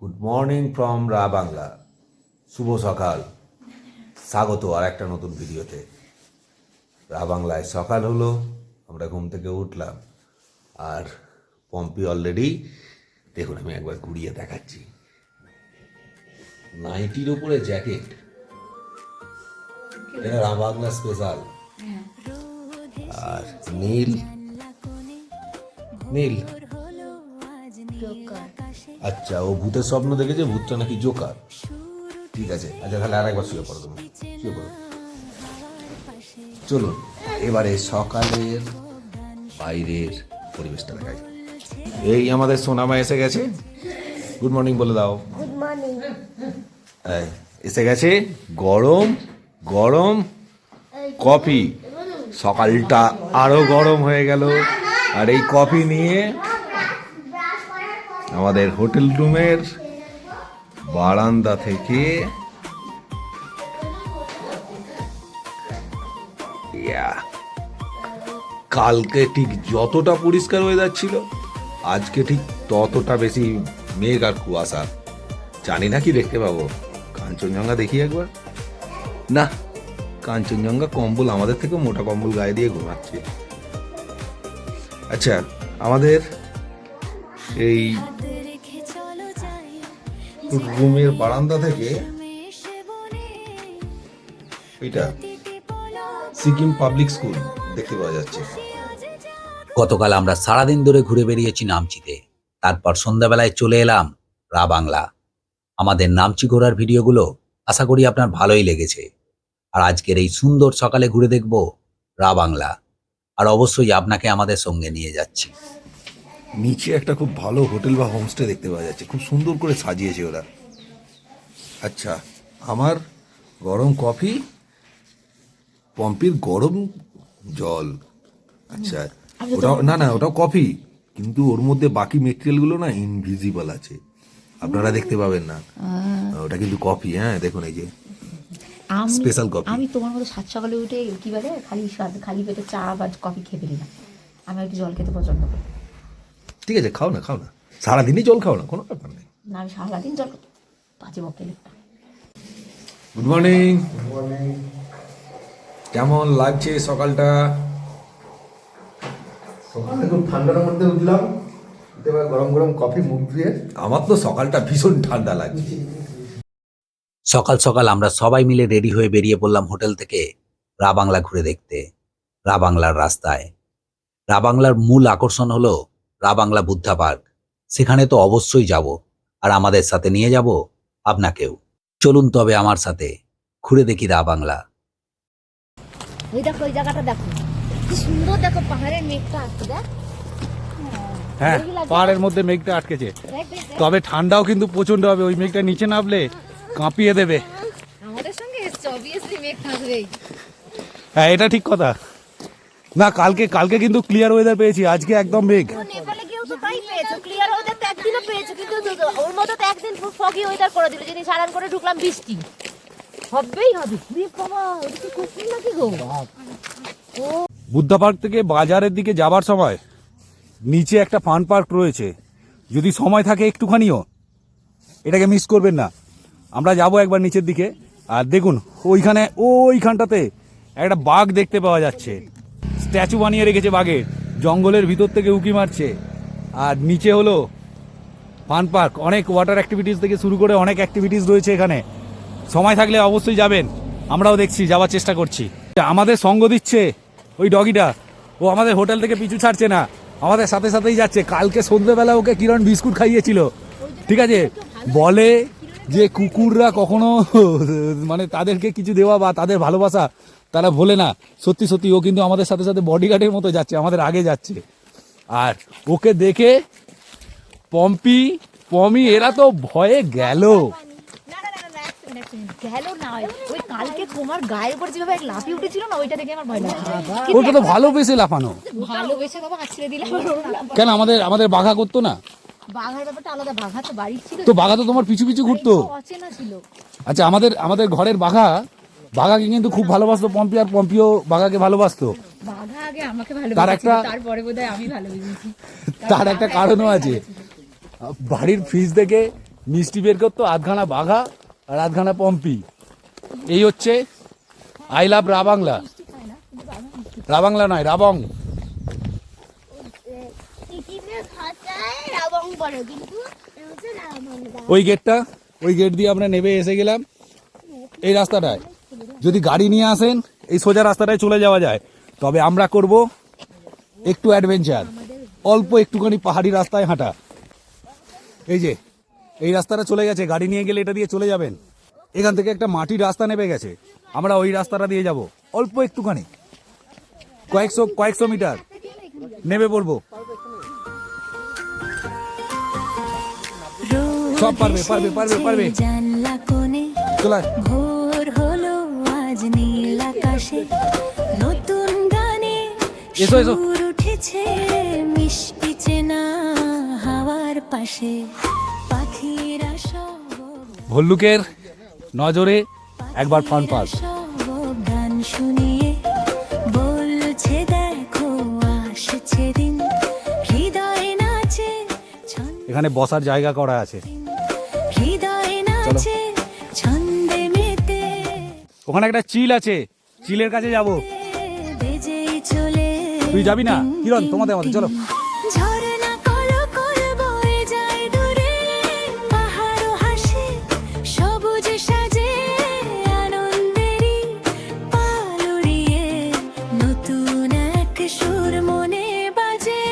Good morning from রা বাংলা। শুভ সকাল, স্বাগত আর একটা নতুন ভিডিওতে। রা বাংলায় সকাল হলো, আমরা ঘুম থেকে উঠলাম, আর পম্পি অলরেডি, দেখুন আমি একবার ঘুরিয়ে দেখাচ্ছি, নাইটির উপরে জ্যাকেট, এটা রা বাংলা স্পেশাল। আর নীল নীল, আচ্ছা ও ভূতের স্বপ্ন দেখেছে, ভূতটা নাকি জোকার। ঠিক আছে, আচ্ছা তাহলে আরেকবার শুয়ে পড়ো, তুমি শুয়ে পড়ো। চলুন এবারে সকালের বাইরের পরিবেশটা দেখাই। এই আমাদের সোনামা এসে গেছে, গুড মর্নিং বলে দাও। Good morning. এসে গেছে গরম গরম কফি, সকালটা আরো গরম হয়ে গেল। আর এই কফি নিয়ে আমাদের হোটেল রুমের বারান্দা থেকে কালকে ঠিক যতটা পরিষ্কার ওয়েদার ছিল, আজকে ঠিক ততটা বেশি মেঘ আর কুয়াশা। জানি না কি দেখতে পাবো। কাঞ্চনজঙ্ঘা দেখি একবার। না, কাঞ্চনজঙ্ঘা কম্বল আমাদের থেকে মোটা কম্বল গায়ে দিয়ে ঘুমাচ্ছে। আচ্ছা, আমাদের এই রুমের বারান্দা থেকে এটা সিকিম পাবলিক স্কুল দেখতে পাওয়া যাচ্ছে। গতকাল আমরা সারাদিন ধরে ঘুরে বেরিয়েছি নামচিতে, তারপর সন্ধ্যাবেলায় চলে এলাম রা বাংলা। আমাদের নামচি ঘোরার ভিডিওগুলো আশা করি আপনার ভালোই লেগেছে। আর আজকের এই সুন্দর সকালে ঘুরে দেখব রা বাংলা, আর অবশ্যই আপনাকে আমাদের সঙ্গে নিয়ে যাচ্ছি। নিচে একটা খুব ভালো হোটেল বা হোমস্টে দেখতে পাওয়া যাচ্ছে, খুব সুন্দর করে সাজিয়েছে ওরা। আচ্ছা, আমার গরম কফি, পম্পির গরম জল। আচ্ছা, ওটাও না ওটাও কফি, কিন্তু ওর মধ্যে বাকি মেটেরিয়ালগুলো না ইনভিজিবল আছে, আপনারা দেখতে পাবেন না। ওটা কিন্তু কফি। হ্যাঁ দেখুন, এই যে স্পেশাল কফি। আমি তোমার মতো সাত সকালে উঠে কি বলে খালি পেটে চা বা কফি খেয়ে ফেলি না। আমি একটু জল খেতে পছন্দ করি। ঠিক আছে, খাও না সারাদিনই জল খাও না, কোনো ব্যাপার নেই। না, আমি সারাদিন জল বাজে বকে লিখতাম। Good morning. কেমন লাগছে সকালটা? সকালে খুব ঠান্ডার মধ্যে উঠলাম, এবার গরম গরম কফি মুখ ধুয়ে। আমার তো সকালটা ভীষণ ঠান্ডা লাগছে। সকাল সকাল আমরা সবাই মিলে রেডি হয়ে বেরিয়ে পড়লাম হোটেল থেকে রা বাংলা ঘুরে দেখতে। রা বাংলার রাস্তায় রা বাংলার মূল আকর্ষণ হলো রা বাংলা বুদ্ধা পার্ক। সেখানে তো অবশ্যই যাব, আর আমাদের সাথে নিয়ে যাব আপনাকেও। চলুন তবে আমার সাথে ঘুরে দেখি রা বাংলা। ওই দেখো, ওই জায়গাটা দেখো কি সুন্দর, দেখো পাহাড়ের মেঘটা আসছে। দেখ, হ্যাঁ, পাহাড়ের মধ্যে মেঘটা আটকেছে, তবে ঠান্ডাও কিন্তু প্রচন্ড হবে। ওই মেঘটা নিচে নামলে কাঁপিয়ে দেবে। আমাদের সঙ্গে অবভিয়াসলি মেঘ থাকবেই। হ্যাঁ, এটা ঠিক কথা। না, কালকে কিন্তু ক্লিয়ার ওয়েদার পেয়েছি, আজকে একদম মেঘ। নেপালে গিয়েও তো তাই পেয়েছো, ক্লিয়ার ওয়েদার তো একদিনও পেয়েছো, কিন্তু ওর মতো তো একদিন ফগি ওয়েদার করে দিল, যেদিন সারান করে ঢুকলাম বৃষ্টি হবেই হবে। বাবা, ওটা কি করছিস নাকি গো? বুদ্ধা পার্ক থেকে বাজারের দিকে যাবার সময় নিচে একটা ফান পার্ক রয়েছে, যদি সময় থাকে একটুখানিও এটাকে মিস করবেন না। আমরা যাব একবার নিচের দিকে, আর দেখুন ওইখানটাতে একটা বাঘ দেখতে পাওয়া যাচ্ছে, স্ট্যাচু বানিয়ে রেখেছে বাঘের, জঙ্গলের ভিতর থেকে উঁকি মারছে। আর নিচে হলো ফান পার্ক, অনেক ওয়াটার অ্যাক্টিভিটিস থেকে শুরু করে অনেক অ্যাক্টিভিটিস রয়েছে এখানে। সময় থাকলে অবশ্যই যাবেন, আমরাও দেখছি, যাওয়ার চেষ্টা করছি। আমাদের সঙ্গ দিচ্ছে ওই ডগিটা, ও আমাদের হোটেল থেকে পিছু ছাড়ছে না, আমাদের সাথে সাথেই যাচ্ছে। কালকে সন্ধ্যেবেলা ওকে কিরণ বিস্কুট খাইয়েছিল, ঠিক আছে। বলে যে কুকুররা কখনো মানে তাদেরকে কিছু দেওয়া বা তাদের ভালোবাসা তারা ভোলে না। সত্যি সত্যি ও কিন্তু আমাদের সাথে সাথে বডিগার্ডের মতো যাচ্ছে, আমাদের আগে যাচ্ছে। আর ওকে দেখে পমি এরা তো ভয়ে গেল। গেল না, ওই কালকে তোমার গায়ের উপর যেভাবে এক লাফি উঠেছিল না, ওইটা দেখে আমার ভয় লাগছে। ওটা তো ভালোবেসে লাফানো। ভালোবেসে বাবা আছড়ে দিলাম। কেন আমাদের বাঘা করতো না? বাঘার ব্যাপারটা আলাদা, বাঘা তো বাড়ির ছিল, তো বাঘা তো তোমার পিছু পিছু ঘুরতো। অচেনা ছিল। আচ্ছা, আমাদের ঘরের বাঘাকে কিন্তু খুব ভালোবাসতো পম্পি, আর পম্পিও বাঘাকে ভালোবাসতো। বাঘা আগে আমাকে ভালোবাসতো, তারপরে বোধহয় আমি ভালোবেসেছি। তার একটা কারণও আছে। বাড়ির ফ্রিজ থেকে মিষ্টি বের করতো আধখানা বাঘা আর আধখানা পম্পি। এই হচ্ছে আই লাভ রাবাংলা। রাবাংলা নয়, রাবং। ওই গেটটা, ওই গেট দিয়ে আমরা নেমে এসে গেলাম এই রাস্তাটায়। যদি গাড়ি নিয়ে আসেন এই সোজা রাস্তাটায় চলে যাওয়া যায়, তবে আমরা করব একটু অ্যাডভেঞ্চার, অল্প একটুখানি পাহাড়ি রাস্তায় হাঁটা। এই যে এই রাস্তাটা চলে গেছে, গাড়ি নিয়ে গেলে এটা দিয়ে চলে যাবেন। এখান থেকে একটা মাটির রাস্তা নেমে গেছে, আমরা ওই রাস্তাটা দিয়ে যাব, অল্প একটুখানি কয়েকশো মিটার নেমে পড়বো। সব পারবে পারবে পারবে পারবে। জানলা কোণে চলে ভোর হলো আজ নীল আকাশে, নতুন গানে এসো, এসো। সুর উঠেছে মিষ্টি চেনা হাওয়ার পাশে, পাখিরা সব ভল্লুকের নজরে একবার ফান পাস। সব গান শুনিয়ে বলছে দেখো আসছে দিন, হৃদয় নাচে এখানে বসার জায়গা করা আছে। হৃদয় নাচে ছন্দে মেতে, ওখানে একটা চিল আছে, চিলের কাছে যাব। বেজেই চলে তুই যাবি না কিরণ? তোমাদের আমাদের চলো। ঝরনা কলকল বয়ে যায় দূরে, পাহাড় হাসে সবুজ সাজে, আনন্দেরই পাল উড়িয়ে নতুন এক সুর মনে বাজে,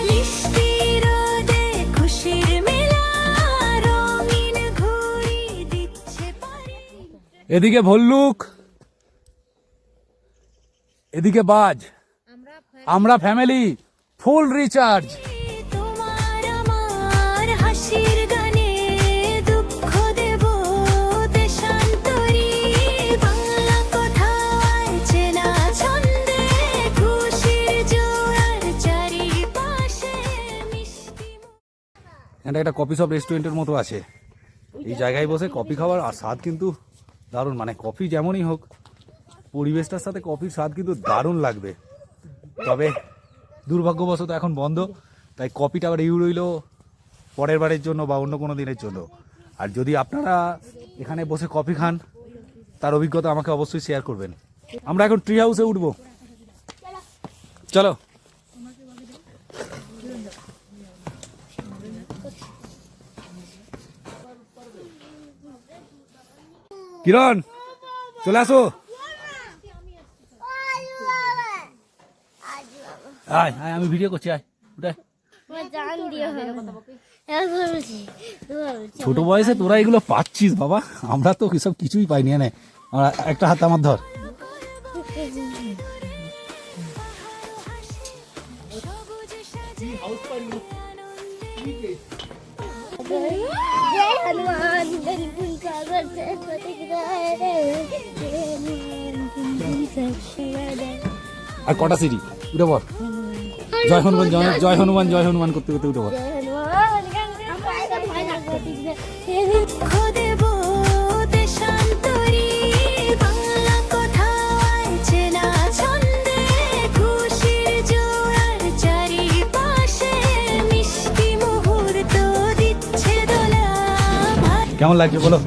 মিষ্টি রোদে খুশির মেলা, রঙিন ঘুড়ি দিচ্ছে পারে। এদিকে ভল্লুক, এদিকে বাজ, আমরা ফ্যামিলি ফুল রিচার্জ। তোমার আমার হাসির গানে দুঃখ দেব দেশান্তরী, বাংলা কথায় চেনা ছন্দে খুশির জোয়ার চারিপাশে মিষ্টি। এটা একটা কফি শপ রেস্টুরেন্টের মতো আছে। এই জায়গায় বসে কফি খাওয়ার আর স্বাদ কিন্তু দারুণ, মানে কফি যেমনই হোক পরিবেশটার সাথে কফির স্বাদ কিন্তু দারুণ লাগবে। তবে দুর্ভাগ্যবশত এখন বন্ধ, তাই কপিটা আবার ইউ রইল পরের বারের জন্য বা অন্য কোনো দিনের জন্য। আর যদি আপনারা এখানে বসে কফি খান তার অভিজ্ঞতা আমাকে অবশ্যই শেয়ার করবেন। আমরা এখন ট্রি হাউসে উঠবো, চলো। কিরণ চলে আসো, আয় আয়, আমি ভিডিও করছি, আয় উঠে। ছোট বয়সে তোরা এগুলো পাচ্ছিস বাবা, আমরা তো এসব কিছুই পাইনি। এনে আমরা একটা হাত আমার ধর। जय हनुमान गरीबुल सागर से प्रतीक रे जय हनुमान আর কটা সিঁড়ি উঠে পর। জয় হনুমান, জয় হনুমান, জয় হনুমান করতে করতে উঠে পর। দুঃখ দেব দেশান্তরী, বাংলা কথায় চেনা ছন্দে খুশির জোয়ার চারিপাশে, মিষ্টি মুহূর্ত দিচ্ছে দোলা। কেমন লাগছে বলো?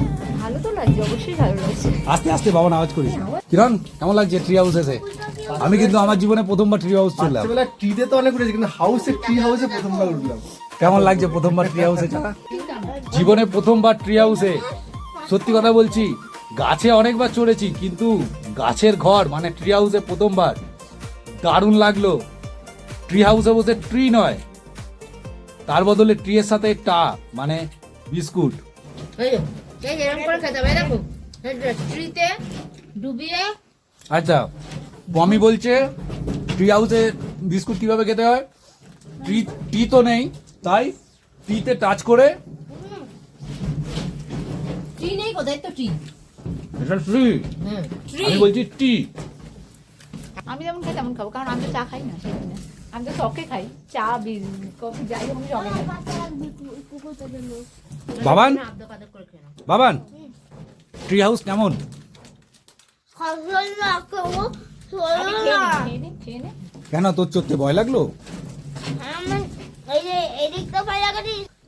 ভালো তো লাগছে, অবশ্যই ভালো লাগছে। আস্তে আস্তে বাবা আওয়াজ করিস। কিরণ কেমন লাগছে ট্রি হাউস এসে? আমি কিন্তু আমার জীবনে প্রথমবার ট্রি হাউস চললাম। ছোটবেলায় ট্রিতে তো অনেক উঠেছি, কিন্তু হাউসে ট্রি হাউসে প্রথমবার উঠলাম। কেমন লাগছে প্রথমবার ট্রি হাউসে চলা? জীবনে প্রথমবার ট্রি হাউসে। সত্যি কথা বলছি, গাছে অনেকবার চড়েছি কিন্তু গাছের ঘর মানে ট্রি হাউসে প্রথমবার। দারুণ লাগলো। ট্রি হাউসে বসে ট্রি নয়, তার বদলে ট্রি এর সাথে টা মানে বিস্কুট। এই এরকম করে খেতে হবে, দেখো ট্রিতে ডুবিয়ে। আচ্ছা, বমি বলছে ট্রি হাউসে বিস্কুট কিভাবে খেতে হয়। টি তো নেই, তাই টিতে টাচ করে। ট্রি নেই কোথায়? তো ট্রি, এটা ট্রি, হ্যাঁ ট্রি। আমি বলছি টি। আমি যেমন খাই তেমন খাবো, কারণ আমি তো চা খাই না, সেই জন্য আমি তো শখে খাই চা, কফি, যাই হোক আমি শখে খাই। বাবান, আদা কাদা করে খেয়ে নাও। বাবান ট্রি হাউস কেমন? আমি খেয়ে নি, খেয়ে নে। কেন তোর চড়তে ভয় লাগলো?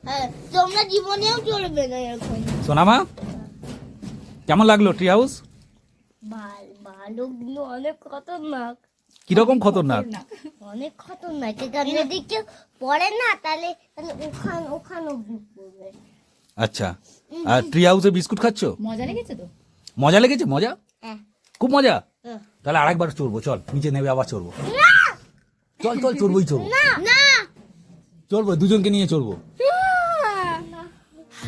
হ্যাঁ, তোমরা জীবনেও চলবে না এরকম। সোনামা কেমন লাগলো ট্রি হাউস? ভালো কিন্তু অনেক খতরনাক, কিরকম খতরনাক? অনেক খতরনাক। এখানে যদি কেউ পড়ে না তাহলে ওখানে পড়বে। আচ্ছা, আর ট্রি হাউসে বিস্কুট খাচ্ছো? মজা লেগেছে তো? মজা লেগেছে? মজা, হ্যাঁ। খুব মজা। হ্যাঁ। তাহলে আরেকবার চড়বো, চল নিচে নেমে আবার চড়বো। চল চল চড়বোই চড়বো, না চড়বো দুজনকে নিয়ে চড়বো।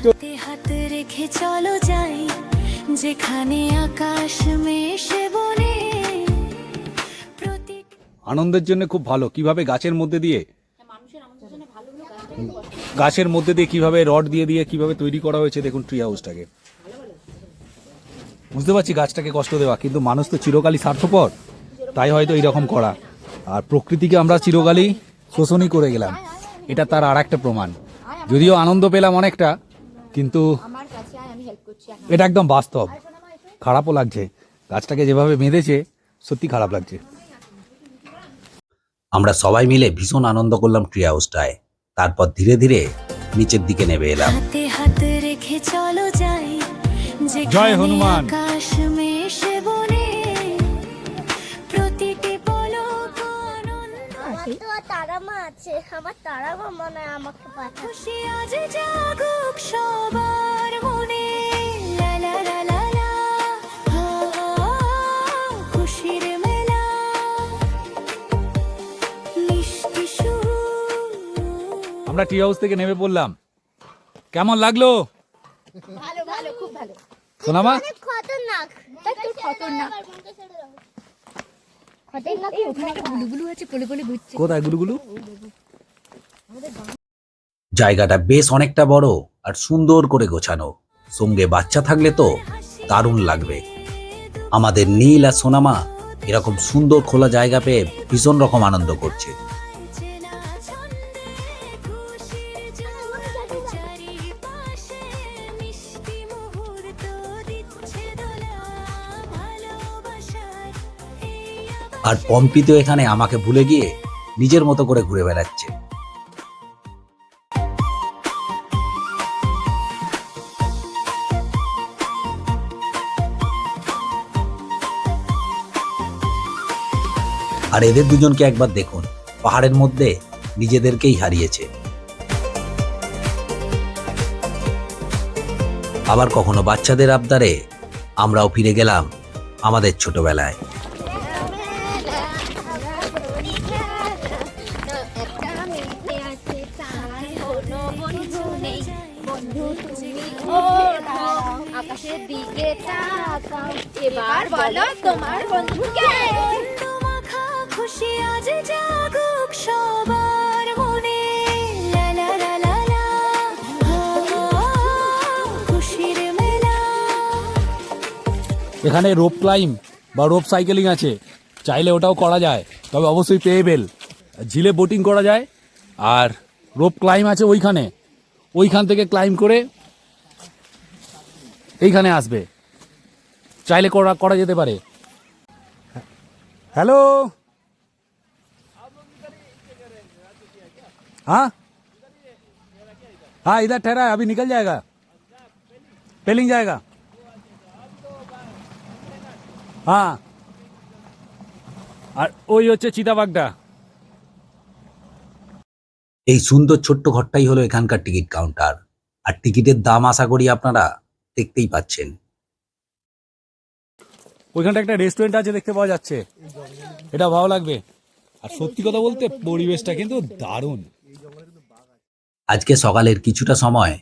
হাতে হাত রেখে চলো যাই যেখানে আকাশ মেশে বনে প্রতি আনন্দের জন্য খুব ভালো। কিভাবে গাছের মধ্যে দিয়ে কিভাবে রড দিয়ে দিয়ে কিভাবে তৈরি করা হয়েছে দেখুন ট্রি হাউসটাকে। বুঝতে পারছি গাছটাকে কষ্ট দেওয়া, কিন্তু মানুষ তো চিরকালই স্বার্থপর, তাই হয়তো এইরকম করা। আর প্রকৃতিকে আমরা চিরকালই শোষণই করে গেলাম, এটা তার আর একটা প্রমাণ। যদিও আনন্দ পেলাম অনেকটা, কিন্তু আমার কাছে আয়, আমি হেল্প করছি। এটা একদম বাস্তব। খারাপও লাগছে, গাছটাকে যেভাবে বেঁধেছে সত্যি খারাপ লাগছে। আমরা সবাই মিলে ভীষণ আনন্দ করলাম ট্রি হাউসটায়। তারপর ধীরে ধীরে নিচের দিকে নেমে এলাম। হাতে হাত রেখে চলো যাই জয় যেখানে হনুমান। আকাশ মেশে বনে প্রতিটি পলক আনন্দ আমার তো তারা মা আছে, আমার তারা মা মনে হয় আমাকে পাঠাচ্ছে। খুশি আজ জাগুক সবার মনে লা লা লা লা লা হা, খুশির মেলা মিষ্টি সুর। আমরা ট্রি হাউস থেকে নেমে পড়লাম। কেমন লাগলো ভালো ভালো, খুব ভালো। সোনামা? অনেক খতরনাক। খতরনাক। খতরনাক কি? ওখানে একটা গুলুগুলু আছে, কোলে কোলে ঘুরছে। কোথায় গুলুগুলু? জায়গাটা বেশ অনেকটা বড় আর সুন্দর করে গোছানো। সঙ্গে বাচ্চা থাকলে তো দারুণ লাগবে। আমাদের নীল আর সোনামা এরকম সুন্দর খোলা জায়গা পেয়ে ভীষণ রকম আনন্দ করছে। চেনা ছন্দে খুশির জোয়ার চারিপাশে মিষ্টি মুহূর্ত দিচ্ছে দোলা ভালোবাসার এই আর পম্পি তো এখানে আমাকে ভুলে গিয়ে নিজের মতো করে ঘুরে বেড়াচ্ছে। আর এদের দুজনকে একবার দেখুন, পাহাড়ের মধ্যে নিজেদেরকেই হারিয়েছে। আবার কখনো বাচ্চাদের আবদারে আমরাও ফিরে গেলাম আমাদের ছোটবেলায়। আকাশের দিকে তাকাও, এবার বলো তোমার বন্ধুকে। মাখা খুশি আজ জাগুক সবার মনে লা লা লা লা লা হা, খুশির মেলা। এখানে রোপ ক্লাইম বা রোপ সাইকেলিং আছে, চাইলে ওটাও করা যায়, তবে অবশ্যই পেয়েবেল। ঝিলে বোটিং করা যায়, আর রোপ ক্লাইম আছে ওইখান থেকে ক্লাইম করে এইখানে আসবে, চাইলে করা যেতে পারে। हेलो, हाँ हाँ इधर ठहरा है, अभी निकल जाएगा, पेलिंग जाएगा। हाँ, আর ওই হচ্ছে চিতাবাগদা। এই সুন্দর ছোট্ট ঘরটাই হলো এখানকার টিকিট কাউন্টার। আর টিকিটের দাম আশা করি আপনারা দেখতেই পাচ্ছেন। ওইখানটা একটা রেস্টুরেন্ট আছে দেখতে পাওয়া যাচ্ছে, এটা ভালো লাগবে। আর সত্যি কথা বলতে পরিবেশটা কিন্তু দারুণ। আজকে সকালের কিছুটা সময়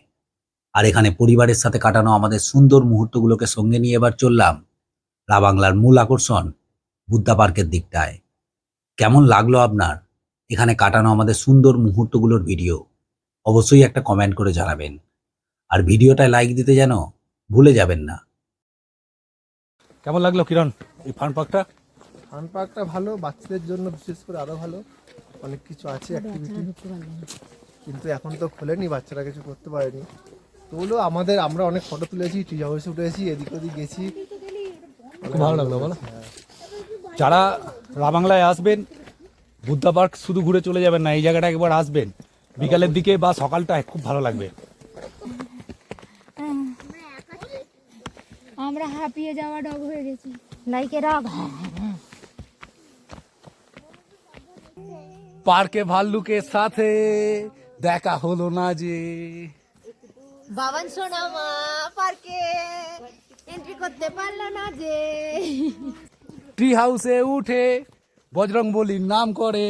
আর এখানে পরিবারের সাথে কাটানো আমাদের সুন্দর মুহূর্তগুলোকে সঙ্গে নিয়ে এবার চললাম রাবাংলার মূল আকর্ষণ বুদ্ধা পার্কের দিকটায়। কেমন লাগলো আপনার এখানে কাটানো আমাদের সুন্দর মুহূর্তগুলোর ভিডিও? অবশ্যই একটা কমেন্ট করে জানাবেন। আর ভিডিওটায় লাইক দিতে যেন ভুলে যাবেন না। কেমন লাগলো কিরণ এই ফান পার্কটা? ফান পার্কটা ভালো, বাচ্চাদের জন্য বিশেষ করে আরো ভালো। অনেক কিছু আছে অ্যাক্টিভিটি, কিন্তু এখন তো খোলেনি, বাচ্চারা কিছু করতে পারেনি। তো হলো আমরা অনেক ফটো তুলেছি, ট্রি হাউসে উঠেছি, এদিক ওদিক গেছি, খুব ভালো লাগলো বলো। যারা রাবাংলায় আসবেন বুদ্ধা পার্ক শুধু ঘুরে চলে যাবেন না, এই জায়গাটা একবার আসবেন, বিকালের দিকে বা সকালটায় খুব ভালো লাগবে। আমরা হাঁপিয়ে যাওয়া ডগ হয়ে গেছি। লাইকে রাখ। পার্কে ভাল্লুকের সাথে দেখা হলো না যে। বাবান সোনা মা পার্কে এন্ট্রি করতে পারলো না যে। ট্রি হাউসে উঠে বজরংবলীর নাম করে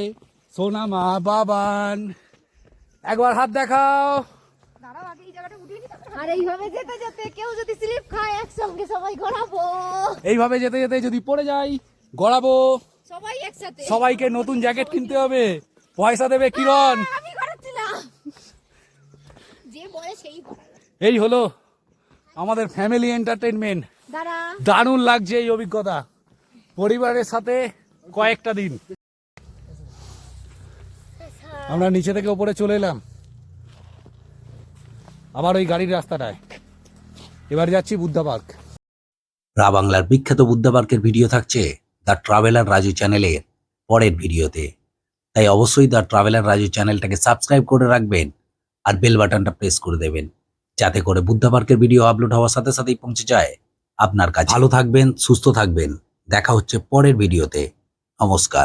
সোনামা বাবান। একবার হাত দেখাও। আর এইভাবে যেতে যেতে কেউ যদি স্লিপ খায় একসঙ্গে সবাই গড়াবো। এইভাবে যেতে যেতে যদি পড়ে যাই গড়াবো। সবাই একসাথে। সবাইকে নতুন জ্যাকেট কিনতে হবে, পয়সা দেবে কিরণ। আমি গড়াচ্ছিলাম। যে বলে সেই গড়াবে। এই হলো আমাদের ফ্যামিলি এন্টারটেইনমেন্ট। দাঁড়া। দারুণ লাগছে এই অভিজ্ঞতা, পরিবারের সাথে কয়েকটা দিন। আমরা নিচে থেকে ওপরে চলে এলাম আবার ওই গাড়ির রাস্তাটায়। এবার যাচ্ছি বুদ্ধা পার্ক। রা বাংলার বিখ্যাত বুদ্ধা পার্কের ভিডিও থাকছে দ্য ট্রাভেলার রাজু চ্যানেলের পরের ভিডিওতে, তাই অবশ্যই দ্য ট্রাভেলার রাজু চ্যানেলটাকে সাবস্ক্রাইব করে রাখবেন আর বেল বাটনটা প্রেস করে দেবেন, যাতে করে বুদ্ধা পার্কের ভিডিও আপলোড হওয়ার সাথে সাথেই পৌঁছে যায় আপনার কাছে। ভালো থাকবেন, সুস্থ থাকবেন, দেখা হচ্ছে পরের ভিডিওতে। নমস্কার।